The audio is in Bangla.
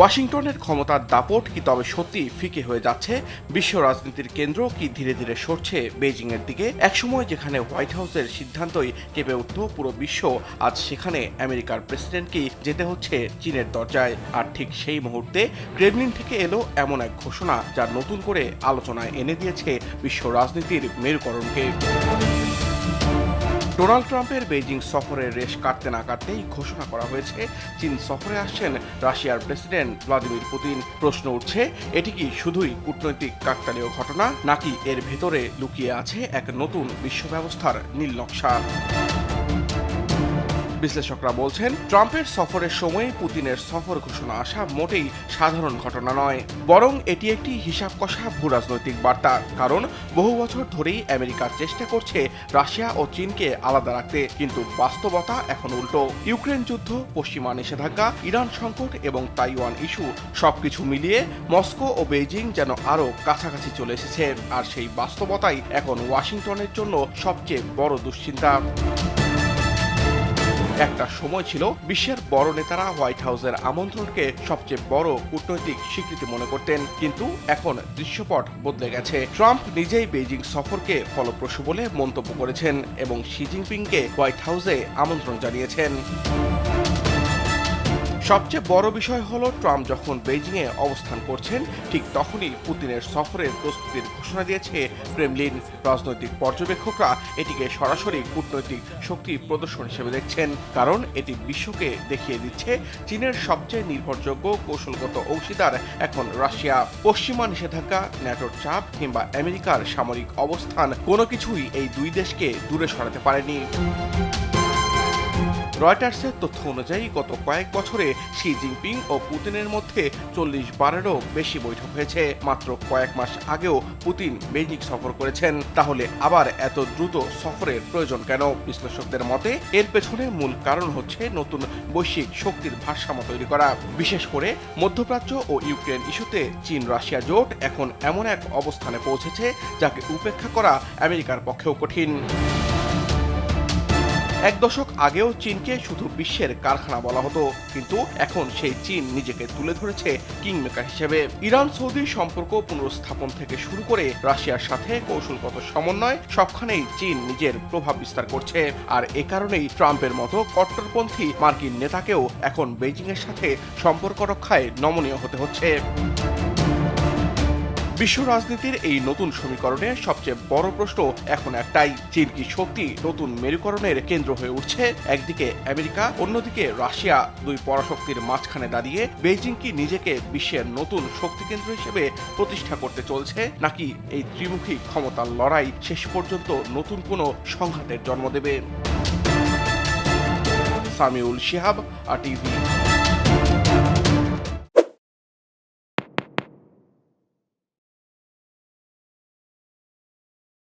ওয়াশিংটনের ক্ষমতার দাপট কি তবে সত্যি ফিকে হয়ে যাচ্ছে? বিশ্ব রাজনীতির কেন্দ্র কি ধীরে ধীরে সরছে বেইজিংয়ের দিকে? একসময় যেখানে হোয়াইট হাউসের সিদ্ধান্তই কেঁপে উঠত পুরো বিশ্ব, আজ সেখানে আমেরিকার প্রেসিডেন্টকেই যেতে হচ্ছে চীনের দরজায়। আর ঠিক সেই মুহূর্তে ক্রেমলিন থেকে এলো এমন এক ঘোষণা যা নতুন করে আলোচনায় এনে দিয়েছে বিশ্ব রাজনীতির মেরুকরণকে। ডোনাল্ড ট্রাম্পের বেইজিং সফরের রেশ কাটতে না কাটতেই ঘোষণা করা হয়েছে চীন সফরে আসছেন রাশিয়ার প্রেসিডেন্ট ভ্লাদিমির পুতিন। প্রশ্ন উঠছে, এটি কি শুধুই কূটনৈতিক কাকতালীয় ঘটনা, নাকি এর ভেতরে লুকিয়ে আছে এক নতুন বিশ্ব ব্যবস্থার নীল নকশা? বিশ্লেষকরা বলছেন, ট্রাম্পের সফরের সময় পুতিনের সফর ঘোষণা আসা মোটেই সাধারণ ঘটনা নয়, বরং এটি একটি হিসাব কষা ভূরাজনৈতিক বার্তা। কারণ বহু বছর ধরেই আমেরিকা চেষ্টা করছে রাশিয়া ও চীনকে আলাদা রাখতে, কিন্তু বাস্তবতা এখন উল্টো। ইউক্রেন যুদ্ধ, পশ্চিমা নিষেধাজ্ঞা, ইরান সংকট এবং তাইওয়ান ইস্যু সবকিছু মিলিয়ে মস্কো ও বেইজিং যেন আরও কাছাকাছি চলে এসেছে। আর সেই বাস্তবতাই এখন ওয়াশিংটনের জন্য সবচেয়ে বড় দুশ্চিন্তা। একটা সময় ছিল বিশ্বের বড় নেতারা হোয়াইট হাউসের আমন্ত্রণকে সবচেয়ে বড় কূটনৈতিক স্বীকৃতি মনে করতেন, কিন্তু এখন দৃশ্যপট বদলে গেছে। ট্রাম্প নিজেই বেইজিং সফরকে ফলপ্রসূ বলে মন্তব্য করেছেন এবং শি জিনপিংকে হোয়াইট হাউসে আমন্ত্রণ জানিয়েছেন। সবচেয়ে বড় বিষয় হলো, ট্রাম্প যখন বেইজিংয়ে অবস্থান করছেন ঠিক তখনই পুতিনের সফরের প্রস্তুতির ঘোষণা দিয়েছে ক্রেমলিন। রাজনৈতিক পর্যবেক্ষকরা এটিকে সরাসরি কূটনৈতিক শক্তি প্রদর্শন হিসেবে দেখছেন, কারণ এটি বিশ্বকে দেখিয়ে দিচ্ছে চীনের সবচেয়ে নির্ভরযোগ্য কৌশলগত অংশীদার এখন রাশিয়া। পশ্চিমা নিষেধাজ্ঞা, ন্যাটোর চাপ কিংবা আমেরিকার সামরিক অবস্থান কোনো কিছুই এই দুই দেশকে দূরে সরাতে পারেনি। রয়টার্সের তথ্য অনুযায়ী গত কয়েক বছরে শি জিনপিং ও পুতিনের মধ্যে 40 বারেরও বেশি বৈঠক হয়েছে। মাত্র কয়েক মাস আগেও পুতিন বেইজিং সফর করেছেন। তাহলে আবার এত দ্রুত সফরের প্রয়োজন কেন? বিশ্লেষকদের মতে এর পেছনে মূল কারণ হচ্ছে নতুন বৈশ্বিক শক্তির ভারসাম্য তৈরি করা। বিশেষ করে মধ্যপ্রাচ্য ও ইউক্রেন ইস্যুতে চীন রাশিয়া জোট এখন এমন এক অবস্থানে পৌঁছেছে যাকে উপেক্ষা করা আমেরিকার পক্ষেও কঠিন। এক দশক আগেও চীনকে শুধু বিশ্বের কারখানা বলা হতো, কিন্তু এখন সেই চীন নিজেকে তুলে ধরেছে কিংমেকার হিসেবে। ইরান সৌদি সম্পর্ক পুনরুস্থাপন থেকে শুরু করে রাশিয়ার সাথে কৌশলগত সমন্বয়, সবখানেই চীন নিজের প্রভাব বিস্তার করছে। আর এ কারণেই ট্রাম্পের মতো কট্টরপন্থী মার্কিন নেতাকেও এখন বেইজিংয়ের সাথে সম্পর্ক রক্ষায় নমনীয় হতে হচ্ছে। বিশ্ব রাজনীতির এই নতুন সমীকরণে সবচেয়ে বড় প্রশ্ন এখন একটাই, চীন কি সত্যি নতুন মেরুকরণের কেন্দ্র হয়ে উঠছে? একদিকে আমেরিকা, অন্যদিকে রাশিয়া, দুই পরাশক্তির মাঝখানে দাঁড়িয়ে বেইজিং কি নিজেকে বিশ্বের নতুন শক্তি কেন্দ্র হিসেবে প্রতিষ্ঠা করতে চলছে, নাকি এই ত্রিমুখী ক্ষমতার লড়াই শেষ পর্যন্ত নতুন কোনো সংঘাতের জন্ম দেবে? সামিউল শিহাব, RTV।